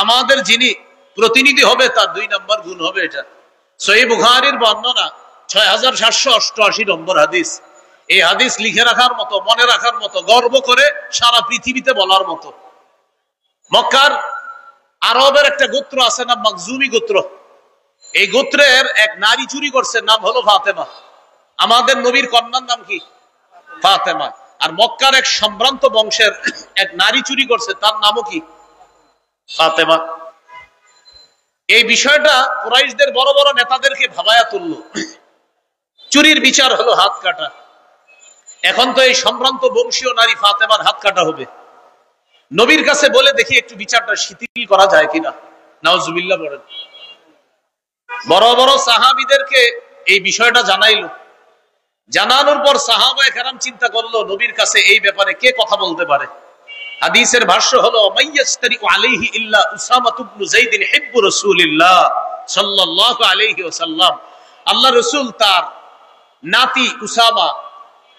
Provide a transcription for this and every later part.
আমাদের যিনি প্রতিনিধি হবে তার 2 নম্বর গুণ হবে এটা। সহিহ বুখারীর বর্ণনা 6788 নম্বর হাদিস। এই হাদিস লিখে রাখার মতো, মনে রাখার মতো, গর্ব করে সারা পৃথিবীতে বলার মতো। মক্কার আরবের একটা গোত্র আছে না, মাখজুমি গোত্র। এই গোত্রের এক নারী চুরি করছে, নাম হলো ফাতেমা। আমাদের নবীর কন্যার নাম কি? ফাতেমা। আর মক্কার এক সম্ভ্রান্ত বংশের এক নারী চুরি করছে, তার নামও কি? ফাতেমা। এই বিষয়টা কুরাইশদের বড় বড় নেতাদেরকে ভাবায়া তুললো। চুরির বিচার হলো হাত কাটা। এখন তো এই সম্ভ্রান্ত বংশীয় নারী ফাতেমার হাত কাটা হবে। নবীর কাছে বলে দেখি একটু বিচারটা শিথিল করা যায় কিনা। নাউজুবিল্লাহ বলেন। বড় বড় সাহাবীদেরকে এই বিষয়টা জানাইলো। জানানোর পর সাহাবায়ে কেরাম চিন্তা করলো নবীর কাছে এই ব্যাপারে কে কথা বলতে পারে। হাদিসের ভাষ্য হলো মাইয়াস্তারি আলাইহি ইল্লা উসামা ইবনে যায়েদ হিব্বু রাসূলিল্লাহ সাল্লাল্লাহু আলাইহি ওয়াসাল্লাম। আল্লাহ রাসূল তার নাতি উসামা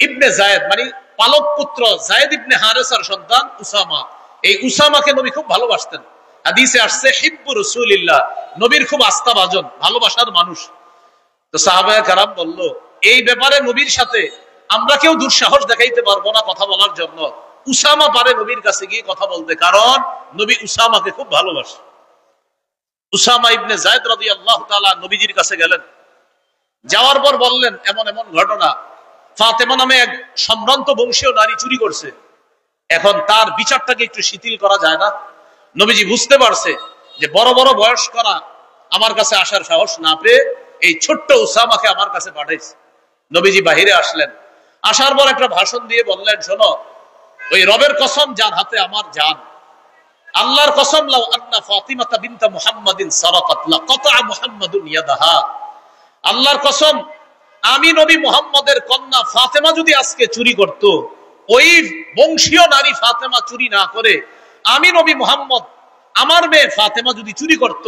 ইবনে যায়েদ মানে পালক পুত্র যায়েদ ইবনে হারেসার সন্তান উসামা, এই উসামাকে নবী খুব ভালোবাসতেন। হাদিসে আসছে হিব্বু রাসূলিল্লাহ, নবীর খুব আস্থাভাজন, ভালোবাসার মানুষ। তো সাহাবায়ে কেরাম বলল এই ব্যাপারে নবীর সাথে আমরা কেউ দুঃসাহস দেখাইতে পারবো না কথা বলার জন্য। উসামা পারে নবীর কাছে গিয়ে কথা বলতে, কারণ নবী উসামাকে খুব ভালোবাসে। উসামা ইবনে যায়েদ রাদিয়াল্লাহু তাআলা নবীজির কাছে গেলেন। যাওয়ার পর বললেন এমন এমন ঘটনা, ফাতেমা নামে এক সম্ভ্রান্ত বংশীয় নারী চুরি করছে, এখন তার বিচারটাকে একটু শিথিল করা যায় না? নবীজি বুঝতে পারছে যে বড় বড় বয়স্করা আমার কাছে আসার সাহস না পেয়ে এই ছোট্ট উসামাকে আমার কাছে পাঠাইছে। নবীজি বাহিরে আসলেন। আসার পর একটা ভাষণ দিয়ে বললেন, শোনো, ওই রবের কসম যার হাতে আমার জান, আল্লাহর কসম, লাউ আন্না ফাতিমাতা বিনতা মুহাম্মাদিন সারাকাত লাকাতা মুহাম্মাদুন ইয়াদাহা। আল্লাহর কসম, আমি নবী মুহাম্মদের কন্যা ফাতেমা যদি আজকে চুরি করত, ওই বংশীয় নারী ফাতেমা চুরি না করে আমি নবী মুহাম্মদ আমার মেয়ে ফাতেমা যদি চুরি করত,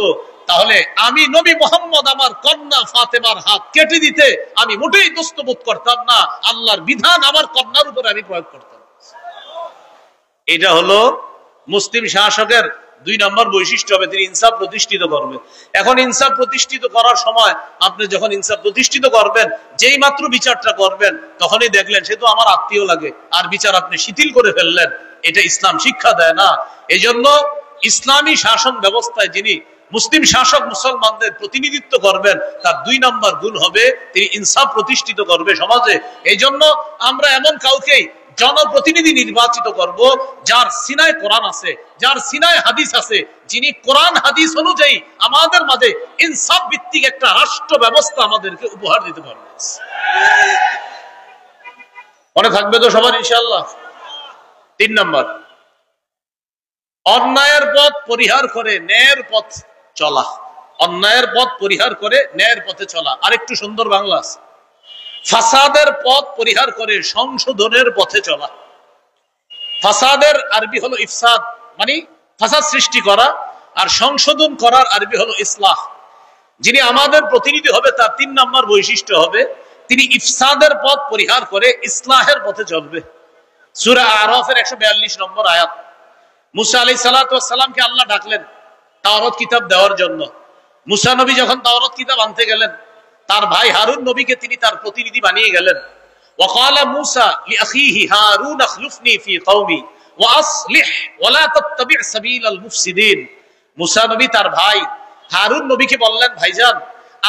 তাহলে আমি নবী মুহাম্মদ আমার কন্যা ফাতেমার হাত কেটে দিতে আমি মোটেই দস্তবোধ করতাম না। আল্লাহর বিধান আমার কন্যার উপরে আমি প্রয়োগ করতাম। এটা হলো মুসলিম শাসকের 2 নম্বর বৈশিষ্ট্য হবে, তিনি ইনসাফ প্রতিষ্ঠিত করবে। এখন ইনসাফ প্রতিষ্ঠিত করার সময় আপনি যখন ইনসাফ প্রতিষ্ঠিত করবেন, যেই মাত্র বিচারটা করবেন তখনই দেখলেন সে তো আমার আত্মীয় লাগে, আর বিচার আপনি শিথিল করে ফেললেন, এটা ইসলাম শিক্ষা দেয় না। এই জন্য ইসলামী শাসন ব্যবস্থায় যিনি মুসলিম শাসক মুসলমানদের প্রতিনিধিত্ব করবেন, তার 2 নম্বর গুণ হবে তিনি ইনসাফ প্রতিষ্ঠিত করবে সমাজে। এই জন্য আমরা এমন কাউকেই জনপ্রতিনিধি নির্বাচিত করব যার সিনায় কোরআন আছে, যার সিনায় হাদিস আছে, যিনি কোরআন হাদিস অনুযায়ী আমাদের মাঝে ইনসাফ ভিত্তিক একটা রাষ্ট্র ব্যবস্থা আমাদেরকে উপহার দিতে পারবে। মনে থাকবে তো সবার ইনশাআল্লাহ? 3 নম্বর, অন্যায়ের পথ পরিহার করে ন্যায়ের পথ চলা। অন্যায়ের পথ পরিহার করে ন্যায়ের পথে চলা। আরেকটু সুন্দর বাংলা আছে, ফাসাদের পথ পরিহার করে সংশোধনের পথে চলা। ফাসাদের আরবি হলো ইফসাদ, মানে ফাসাদ সৃষ্টি করা, আর সংশোধন করার আরবি হলো ইসলাহ। যিনি আমাদের প্রতিনিধি হবে তার 3 নম্বর বৈশিষ্ট্য হবে তিনি ইফসাদের পথ পরিহার করে ইসলাহের পথে চলবে। সূরা আরাফের 142 নম্বর আয়াত। মুসা আলাইহিস সালাতু ওয়াস সালামকে আল্লাহ ডাকলেন তাওরাত কিতাব দেওয়ার জন্য। মুসা নবী যখন তাওরাত কিতাব আনতে গেলেন, তার ভাই হারুন নবীকে তিনি তার প্রতিনিধি বানিয়ে গেলেন। ওয়াকালা মুসা লিআখিহি হারুন আখলুফনি ফি কওমি ওয়া আসলিহ ওয়া লা তাত্তাবি' সাবিলাল মুফসিদিন। মুসা নবী তার ভাই হারুন নবীকে বললেন, ভাইজান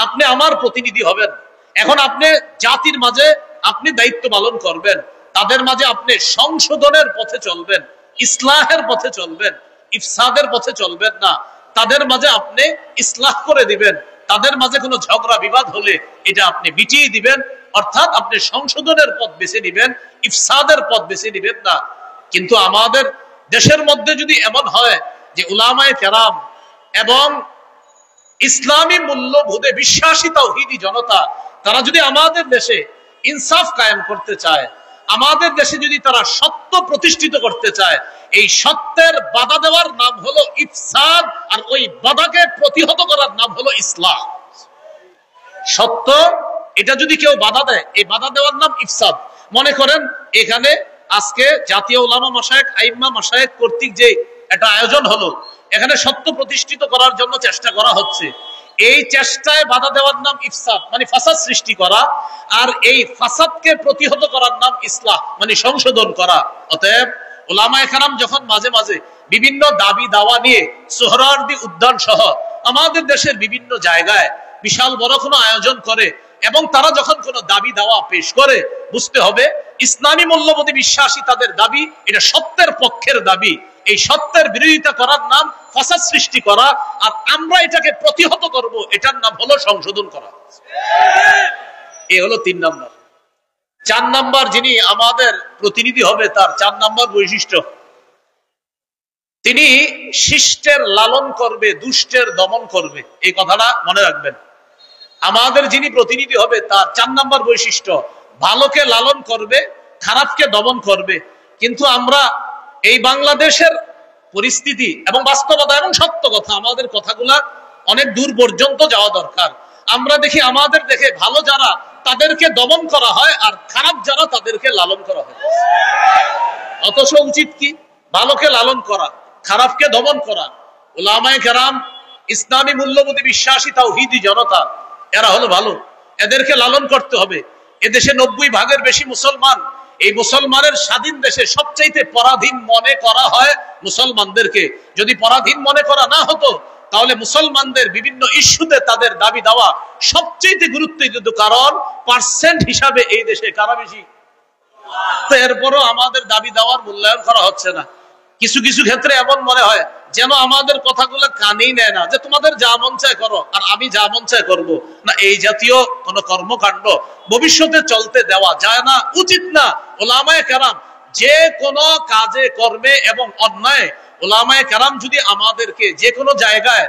আপনি আমার প্রতিনিধি হবেন, এখন আপনি জাতির মাঝে আপনি দায়িত্ব পালন করবেন, তাদের মাঝে আপনি সংশোধনের পথে চলবেন, ইসলাহের পথে চলবেন, ইফসাদের পথে চলবেন না। তাদের মাঝে আপনি ইসলাহ করে দিবেন, তাদের মাঝে কোনো ঝগড়া বিবাদ হলে এটা আপনি মিটিয়ে দিবেন, অর্থাৎ আপনি সংশোধনের পথ বেছে নিবেন, ইফসাদের পথ বেছে নিবেন না। কিন্তু আমাদের দেশের মধ্যে যদি এমন হয় যে উলামায়ে কেরাম এবং ইসলামী মূল্যবোধে বিশ্বাসী তাওহীদি জনতা, তারা যদি আমাদের দেশে ইনসাফ কায়েম করতে চায়, আমাদের দেশে যদি তারা সত্য প্রতিষ্ঠিত করতে চায়, এই সত্যের বাধা দেওয়ার নাম হলো ইফসাদ, আর ওই বাধাকে প্রতিহত করার নাম হলো ইসলাহ। সত্য এটা যদি কেউ বাধা দেয়, এই বাধা দেওয়ার নাম ইফসাদ। মনে করেন এখানে আজকে জাতীয় উলামা মাশায়েখ, আইম্মা মাশায়েখ কর্তৃক যে একটা আয়োজন হলো, এখানে সত্য প্রতিষ্ঠিত করার জন্য চেষ্টা করা হচ্ছে। এই চেষ্টায় বাধা দেওয়ার নাম ইফসাদ, মানে ফাসাদ সৃষ্টি করা, আর এই ফাসাদকে প্রতিহত করার নাম ইসলাহ, মানে সংশোধন করা। অতএব ওলামায়ে কেরাম যখন মাঝে মাঝে বিভিন্ন দাবি দাওয়া নিয়ে সোহরাওয়ার্দী উদ্যান সহ আমাদের দেশের বিভিন্ন জায়গায় বিশাল বড় কোনো আয়োজন করে এবং তারা যখন কোনো দাবি দাওয়া পেশ করে, বুঝতে হবে ইসলামী মূল্যবোধে বিশ্বাসী তাদের দাবি এটা সত্যের পক্ষের দাবি। এই সত্যের বিরোধিতা করার নাম ফাসাদ সৃষ্টি করা, আর আমরা এটাকে প্রতিহত করব, এটার নাম হলো সংশোধন করা। এই হলো 3 নম্বর। 4 নম্বর যিনি আমাদের প্রতিনিধি হবে, তার 4 নম্বর বৈশিষ্ট্য, তিনি শিষ্টের লালন করবে, দুষ্টের দমন করবে। এই কথাটা মনে রাখবেন। আমাদের যিনি প্রতিনিধি হবে তার 4 নম্বর বৈশিষ্ট্য, ভালোকে লালন করবে, খারাপকে দমন করবে। কিন্তু আমরা এই বাংলাদেশের পরিস্থিতি এবং বাস্তবতা এবং সত্য কথা, আমাদের কথাগুলা অনেক দূর পর্যন্ত যাওয়া দরকার। আমরা দেখি আমাদের দেখে ভালো যারা তাদেরকে দমন করা হয়, আর খারাপ যারা তাদেরকে লালন করা হয়। অথচ উচিত কি? ভালোকে লালন করা, খারাপকে দমন করা। উলামায়ে কেরাম ইসলামী মূল্যবোধে বিশ্বাসী তাওহীদি জনতা, এরা হলো ভালো, এদেরকে লালন করতে হবে। এদেশে 90 ভাগের বেশি মুসলমান। এই মুসলমানের স্বাধীন দেশে সবচাইতে পরাধীন মনে করা হয় মুসলমানদেরকে। যদি পরাধীন মনে করা না হতো, তাহলে মুসলমানদের বিভিন্ন ইস্যুতে তাদের দাবি দেওয়া সবচেয়ে গুরুত্ব দিত। কারণ পার্সেন্ট হিসাবে এই দেশে কারা বেশি, তো এরপরও আমাদের দাবি দেওয়ার মূল্যায়ন করা হচ্ছে না। কিছু কিছু ক্ষেত্রে এমন মনে হয় যেন আমাদের কথাগুলো কানেই নেয় না, যে তোমাদের যা মন চায় করো আর আমি যা মন চায় করবো না। এই জাতীয় কোন কর্মকাণ্ড ভবিষ্যতে চলতে দেওয়া যায় না, উচিত না। ওলামায়ে কেরাম যে কোনো কাজে কর্মে এবং অন্যায়, ওলামায়ে কেরাম যদি আমাদেরকে যে কোনো জায়গায়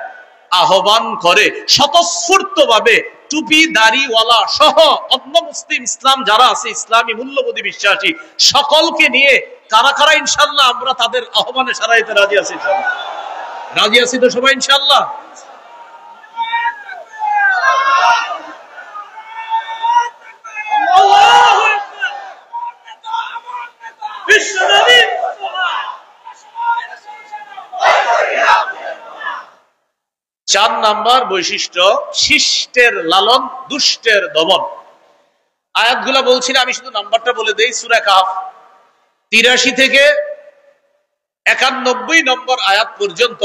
আহ্বান করে স্বতঃস্ফূর্ত ভাবে, টুপি দাড়িওয়ালা সহ অন্য মুসলিম ইসলাম যারা আছে, ইসলামী মূল্যবোধে বিশ্বাসী সকলকে নিয়ে কারা কারা ইনশাআল্লাহ আমরা তাদের আহ্বানে সাড়া দিতে রাজি আছি? ইনশাআল্লাহ রাজি আছি তো সবাই ইনশাআল্লাহ? চার নাম্বার বৈশিষ্ট্য, শিষ্টের লালন, দুষ্টের দমন। আয়াতগুলা বলছি না, আমি শুধু নাম্বারটা বলে দেই। সূরা কাহফ 83 থেকে 91 নম্বর আয়াত পর্যন্ত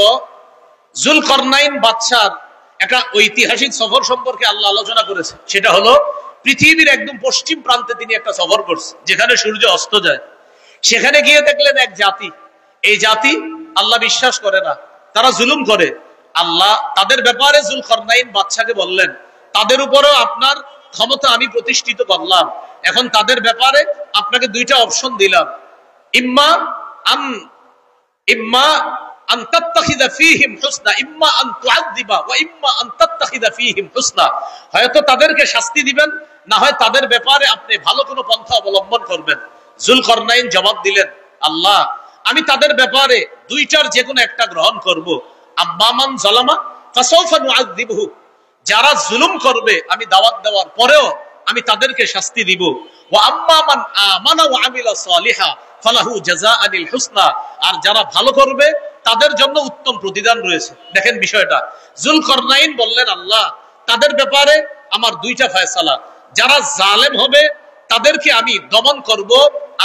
যুলকরনাইন বাদশার একটা ঐতিহাসিক সফর সম্পর্কে আল্লাহ আলোচনা করেছে। সেটা হলো পৃথিবীর একদম পশ্চিম প্রান্তে তিনি একটা সফর করছে, যেখানে সূর্য অস্ত যায়। সেখানে গিয়ে দেখলেন এক জাতি, এই জাতি আল্লাহ বিশ্বাস করে না, তারা জুলুম করে। আল্লাহ তাদের ব্যাপারে যুলকরনাইন বাদশাকে বললেন, তাদের উপরেও আপনার ক্ষমতা আমি প্রতিষ্ঠিত করলাম। এখন তাদের ব্যাপারে আপনাকে 2টা অপশন দিলাম, ইম্মা আন তাত্তাখিযা ফীহিম হুসনা, ইম্মা আন তুআযযিবা ওয়া ইম্মা আন তাত্তাখিযা ফীহিম হুসনা। হয়তো তাদেরকে শাস্তি দিবেন, না হয় তাদের ব্যাপারে আপনি ভালো কোনো পন্থা অবলম্বন করবেন। যুলকরনাইন জবাব দিলেন, আল্লাহ আমি তাদের ব্যাপারে 2টার যে কোনো একটা গ্রহণ করব। আম্মা মান যালামা ফাসাউফা নুআযযিবহু, যারা জুলুম করবে আমি দাওয়াত দেওয়ার পরেও আমি তাদেরকে শাস্তি দিব। ওয়া আম্মা মান আমানা ওয়া আমিলা সালিহা ফালাহু জাযাআনিল হুসনা, আর যারা ভালো করবে তাদের জন্য উত্তম প্রতিদান রয়েছে। দেখেন বিষয়টা, যুলকরনাইন বললেন, আল্লাহ তাদের ব্যাপারে আমার 2টা ফয়সালা, যারা জালেম হবে তাদেরকে আমি দমন করব,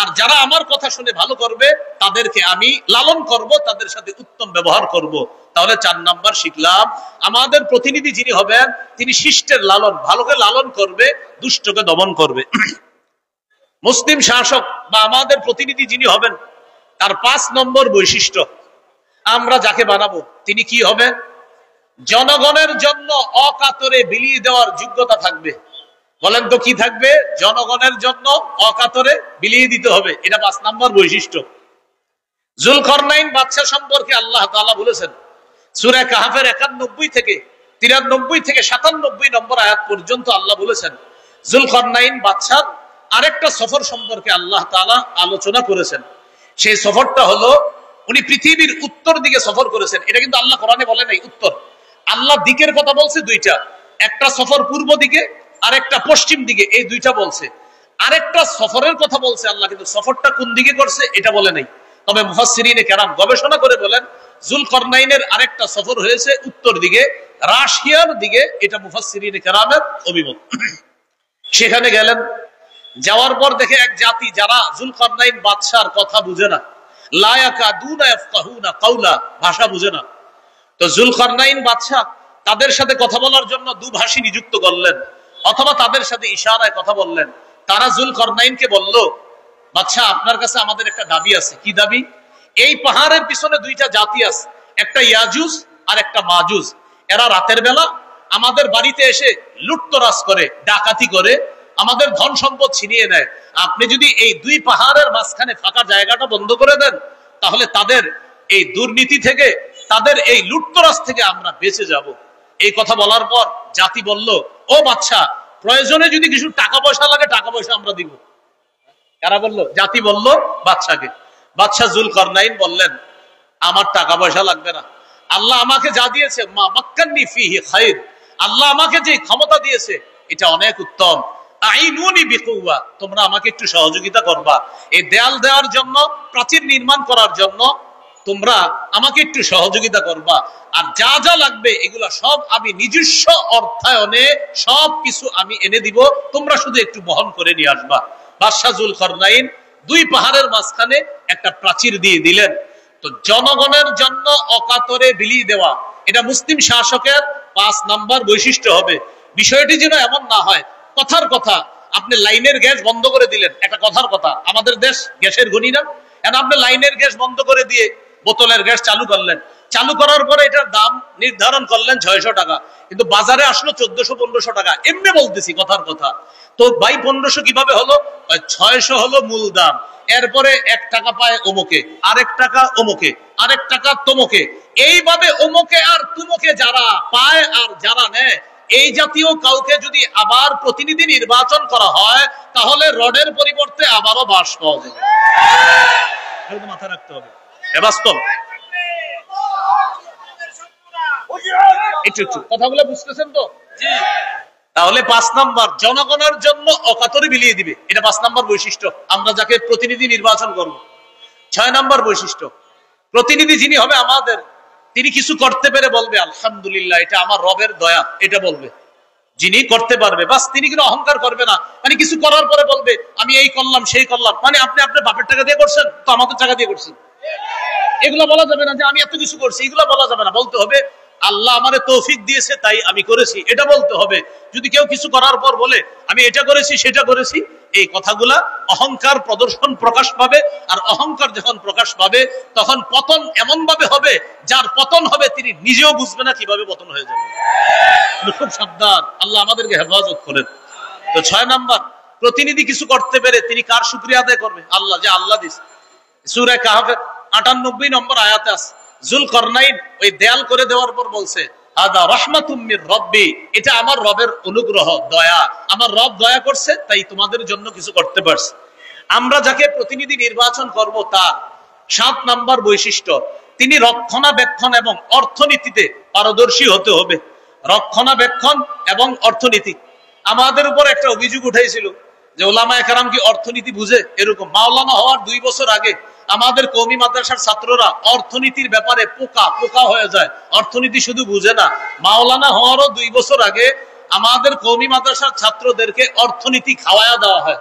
আর যারা আমার কথা শুনে ভালো করবে তাদেরকে আমি লালন করব, তাদের সাথে উত্তম ব্যবহার করব। তাহলে 4 নাম্বার শিখলাম, আমাদের প্রতিনিধি যিনি হবেন তিনি শিষ্টের লালন, ভালোকে লালন করবে, দুষ্টকে দমন করবে। মুসলিম শাসক বা আমাদের প্রতিনিধি যিনি হবেন, তার 5 নম্বর বৈশিষ্ট্য, আমরা যাকে বানাবো তিনি কি হবে? জনগণের জন্য অকাতরে বিলিয়ে দেওয়ার যোগ্যতা থাকবে। বলেন তো কি থাকবে? জনগণের জন্য অকাতরে বিলিয়ে দিতে হবে, এটা 5 নম্বর বৈশিষ্ট্য। যুলকরনাইন বাদশা সম্পর্কে আল্লাহ তাআলা বলেছেন সূরা কাহফের 91 থেকে 93 থেকে 97 নম্বর আয়াত পর্যন্ত আল্লাহ বলেছেন, যুলকরনাইন বাদশার আরেকটা সফর সম্পর্কে আল্লাহ তাআলা আলোচনা করেছেন। সেই সফরটা হলো, উনি পৃথিবীর উত্তর দিকে সফর করেছেন। এটা কিন্তু আল্লাহ কোরআনে বলে নাই উত্তর, আল্লাহ দিকের কথা বলছে 2টা, একটা সফর পূর্ব দিকে আর একটা পশ্চিম দিকে, এই 2টা বলছে। আরেকটা সফরের কথা বলছে আল্লাহ, কিন্তু সফরটা কোন দিকে করছে এটা বলে নাই। তবে মুফাসসিরিনে কেরাম গবেষণা করে বলেন, জুলকরনাইনের আরেকটা সফর হয়েছে উত্তর দিকে, রাশিয়ার দিকে, এটা মুফাসসিরিনে কেরামের অভিমত। সেখানে গেলেন, যাওয়ার পর দেখে এক জাতি যারা জুলকরনাইন বাদশার কথা বুঝে না, লা ইয়াকাদুনা ইয়াফকাহুনা কাওলা, ভাষা বুঝে না। তো জুলকরনাইন বাদশা তাদের সাথে কথা বলার জন্য দুভাষী নিযুক্ত করলেন, অথবা তাদের সাথে ইশারায় কথা বললেন। তারা জুলকরনাইনকে বলল, বাদশা আপনার কাছে আমাদের একটা দাবি আছে। কি দাবি? এই পাহাড়ের পিছনে দুইটা জাতি আছে, একটা ইয়াজুজ আর একটা মাজুজ। এরা রাতের বেলা আমাদের বাড়িতে এসে লুটতরাজ করে, ডাকাতি করে, আমাদের ধন সম্পদ ছিনিয়ে নেয়। আপনি যদি এই দুই পাহাড়ের মাঝখানে ফাঁকা জায়গাটা বন্ধ করে দেন, তাহলে তাদের এই দুর্নীতি থেকে, তাদের এই লুটতরাজ থেকে আমরা বেঁচে যাব। এই কথা বলার পর জাতি বলল, ও বাদশা, প্রয়োজনে যদি কিছু টাকা পয়সা লাগে, টাকা পয়সা আমরা দিব। কারা বলল? জাতি বলল বাদশাকে। বাদশা জুলকরনাইন বললেন, আমার টাকা পয়সা লাগবে না, আল্লাহ আমাকে যা দিয়েছে, মা মাক্কান্নি ফিহি খায়র, আল্লাহ আমাকে যে ক্ষমতা দিয়েছে এটা অনেক উত্তম। আইনুনি বিকুওয়া, তোমরা আমাকে একটু সহযোগিতা করবা, এই দেয়াল দেওয়ার জন্য, প্রাচীর নির্মাণ করার জন্য তোমরা আমাকে একটু সহযোগিতা করবা। আর যা যা লাগবে এগুলা সব আমি নিজস্ব অর্থায়নে সব কিছু আমি এনে দিব, তোমরা শুধু একটু বহন করে নিয়ে আসবা। বাদশাহ জুলকরনাইন দুই পাহাড়ের মাঝখানে একটা প্রাচীর দিয়ে দিলেন। তো জনগণের জন্য অকাতরে বিলিয়ে দেওয়া, এটা মুসলিম শাসকের 5 নাম্বার বৈশিষ্ট্য হবে। বিষয়টি যেন এমন না হয় কথার কথা আপনি লাইনের গ্যাস বন্ধ করে দিলেন, একটা কথার কথা, আমাদের দেশ গ্যাসের গনি না, এখন আপনি লাইনের গ্যাস বন্ধ করে দিয়ে বোতলের গ্যাস চালু করলেন, চালু করার পরে এটার দাম নির্ধারণ করলেন 600 টাকা, কিন্তু বাজারে আসলো 1400-1500 টাকা। এমনি বলতেছি কথার কথা। তো ভাই 1500 কিভাবে হলো? 600 হলো মূল দাম, এরপরে 1 টাকা পায় অমুকে, আরেক টাকা অমুকে, আরেক টাকা তমুকে, এইভাবে অমুকে আর তুমুকে যারা পায় আর যারা নেয়, এই জাতীয় কাউকে যদি আবার প্রতিনিধি নির্বাচন করা হয়, তাহলে রডের পরিবর্তে আবারও বাঁশ পাওয়া যাবে। মাথা রাখতে হবে, বাস্তব। একটু কথাগুলো বুঝতেছেন তো? তাহলে 5 নাম্বার, জনগণের জন্য অকাতরে বিলিয়ে দিবে, এটা 5 নাম্বার বৈশিষ্ট্য আমরা যাকে প্রতিনিধি নির্বাচন করব। 6 নাম্বার বৈশিষ্ট্য, প্রতিনিধি যিনি হবে আমাদের, তিনি কিছু করতে পেরে বলবে আলহামদুলিল্লাহ, এটা আমার রবের দয়া, এটা বলবে। যিনি করতে পারবে, বাস, তিনি কিন্তু অহংকার করবে না। মানে কিছু করার পরে বলবে আমি এই করলাম সেই করলাম, মানে আপনি আপনার বাপের টাকা দিয়ে করছেন তো আমাদের টাকা দিয়ে করছেন, এগুলো বলা যাবে না। যে আমি এত কিছু করছি, এগুলো বলা যাবে না। বলতে হবে আল্লাহ আমারে তৌফিক দিয়েছে তাই আমি করেছি, এটা বলতে হবে। যদি কেউ কিছু করার পর বলে আমি এটা করেছি সেটা করেছি, এই কথাগুলা অহংকার প্রদর্শন প্রকাশ পাবে। আর অহংকার যখন প্রকাশ পাবে, তখন পতন এমন ভাবে হবে, যার পতন হবে তিনি নিজেও বুঝবে না কিভাবে পতন হয়ে যাবে। খুব সাবধান, আল্লাহ আমাদেরকে হেফাজত করেন। তো 6 নাম্বার, প্রতিনিধি কিছু করতে পেরে তিনি কার শুকরিয়া আদায় করবে? আল্লাহ, যে আল্লাহ দিছে। সূরা কাহফের 98 নম্বর আয়াতে আছে, জুলকরনাইন ওই দেয়াল করে দেওয়ার পর বলছে, আদা রাহমাতুম মির রব্বি, এটা আমার রবের অনুগ্রহ, দয়া, আমার রব দয়া করছে তাই তোমাদের জন্য কিছু করতে পারছে। আমরা যাকে প্রতিনিধি নির্বাচন করব তার 7 নাম্বার বৈশিষ্ট্য, তিনি রক্ষণাবেক্ষণ এবং অর্থনীতিতে পারদর্শী হতে হবে। রক্ষণাবেক্ষণ এবং অর্থনীতি। আমাদের উপর একটা অভিযোগ উঠাইছিল যে ওলামায়ে কেরাম কি অর্থনীতি বুঝে? এরকম মাওলানা হওয়ার 2 বছর আগে আমাদের কওমি মাদ্রাসার ছাত্ররা অর্থনীতির ব্যাপারে পোকা হয়ে যায়, অর্থনীতি শুধু বুঝে না। মাওলানা হওয়ারও 2 বছর আগে আমাদের কওমি মাদ্রাসার ছাত্রদেরকে অর্থনীতি খাওয়ায়া দেওয়া হয়।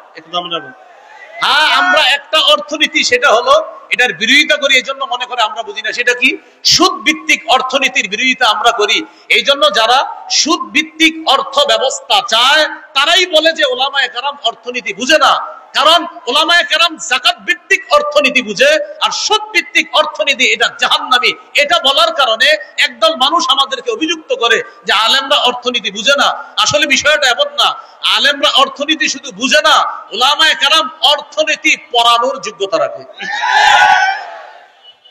হ্যাঁ, আমরা একটা অর্থনীতি, সেটা হলো এটার বিরোধিতা করি, এই জন্য মনে করে আমরা বুঝি না। সেটা কি? সুদ ভিত্তিক অর্থনীতির বিরোধিতা আমরা করি। এই জন্য যারা সুদ ভিত্তিক অর্থ ব্যবস্থা চায় তারাই বলে যে ওলামায়ে কেরাম অর্থনীতি বুঝে না। কারণ ওলামায়ে কেরাম যাকাত ভিত্তিক অর্থনীতি বুঝে, আর সুদ ভিত্তিক অর্থনীতি এটা জাহান্নামী। এটা বলার কারণে একদল মানুষ আমাদেরকে অভিযুক্ত করে যে আলেমরা অর্থনীতি বুঝে না। আসলে বিষয়টা এমন না, আলেমরা অর্থনীতি শুধু বুঝে না, ওলামায়ে কেরাম অর্থনীতি পড়ানোর যোগ্যতা রাখে।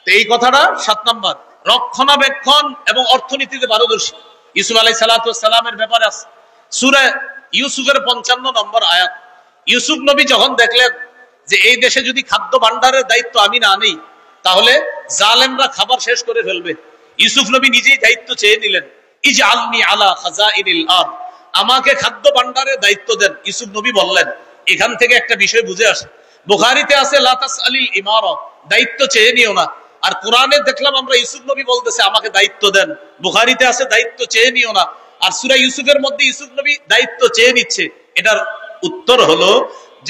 এই কথাটা 7 নাম্বার, রক্ষণাবেক্ষণ এবং অর্থনীতিতে পারদর্শী। ইউসুফ আলাইহিস সালামের ব্যাপারে আছে সূরা ইউসুফের 55 নম্বর আয়াত। ইউসুফ নবী যখন দেখলেন যে এই দেশে যদি খাদ্য ভান্ডারের দায়িত্ব আমি না নেই, তাহলে জালেমরা খাবার শেষ করে ফেলবে, ইউসুফ নবী নিজেই দায়িত্ব চেয়ে নিলেন। ইজআলনি আলা খাজাইনিল আরদ, আমাকে খাদ্য ভান্ডারের দায়িত্ব দেন। ইউসুফ নবী বললেন, এখান থেকে একটা বিষয় বুঝে আসে, বুখারীতে আছে লা তাসআলিল ইমারা, দায়িত্ব চেয়ে নিও না। আর কোরআনে দেখলাম আমরা ইউসুফ নবী বলতেছে আমাকে দায়িত্ব দেন, বুখারীতে আছে দায়িত্ব চেয়ে নিও না, আর সূরা ইউসুফের মধ্যে ইউসুফ নবী দায়িত্ব চেয়ে নিচ্ছে। এটার উত্তর হলো,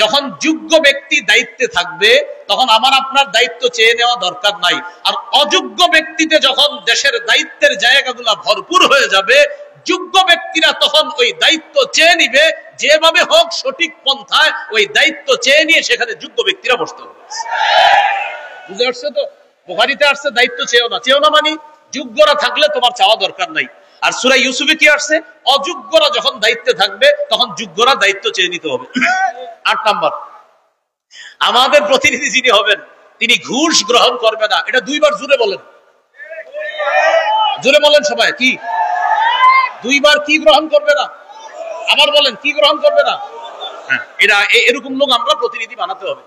যখন যোগ্য ব্যক্তি দায়িত্বে থাকবে তখন আমার আপনার দায়িত্ব চেয়ে নেওয়া দরকার নাই। আর অযোগ্য ব্যক্তিতে যখন দেশের দায়িত্বের জায়গাগুলো ভরপুর হয়ে যাবে, যোগ্য ব্যক্তিরা তখন ওই দায়িত্ব চেয়ে নিবে, যেভাবে হোক সঠিক পন্থায় ওই দায়িত্ব চেয়ে নিয়ে সেখানে যোগ্য ব্যক্তিরা বসতে হবে। বুঝতে পারছো তো? বুখারীতে আসছে দায়িত্ব চেয়েও না, চেয়েও না মানে যোগ্যরা থাকলে তোমার চাওয়া দরকার নাই। আর সূরা ইউসুফে কি আসছে? অযোগ্যরা যখন দায়িত্বে থাকবে তখন যোগ্যরা দায়িত্ব চেয়ে নিতে হবে। 8 নাম্বার, আমাদের প্রতিনিধি যিনি হবেন তিনি ঘুষ গ্রহণ করবে না। এটা 2 বার জোরে বলেন, জোরে বলেন সবাই। কি 2 বার কি গ্রহণ করবে না? আবার বলেন, কি গ্রহণ করবে না? হ্যাঁ, এরকম লোক আমরা প্রতিনিধি বানাতে হবে।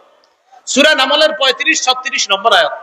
সূরা নামলের 35-36 নম্বর আয়াত।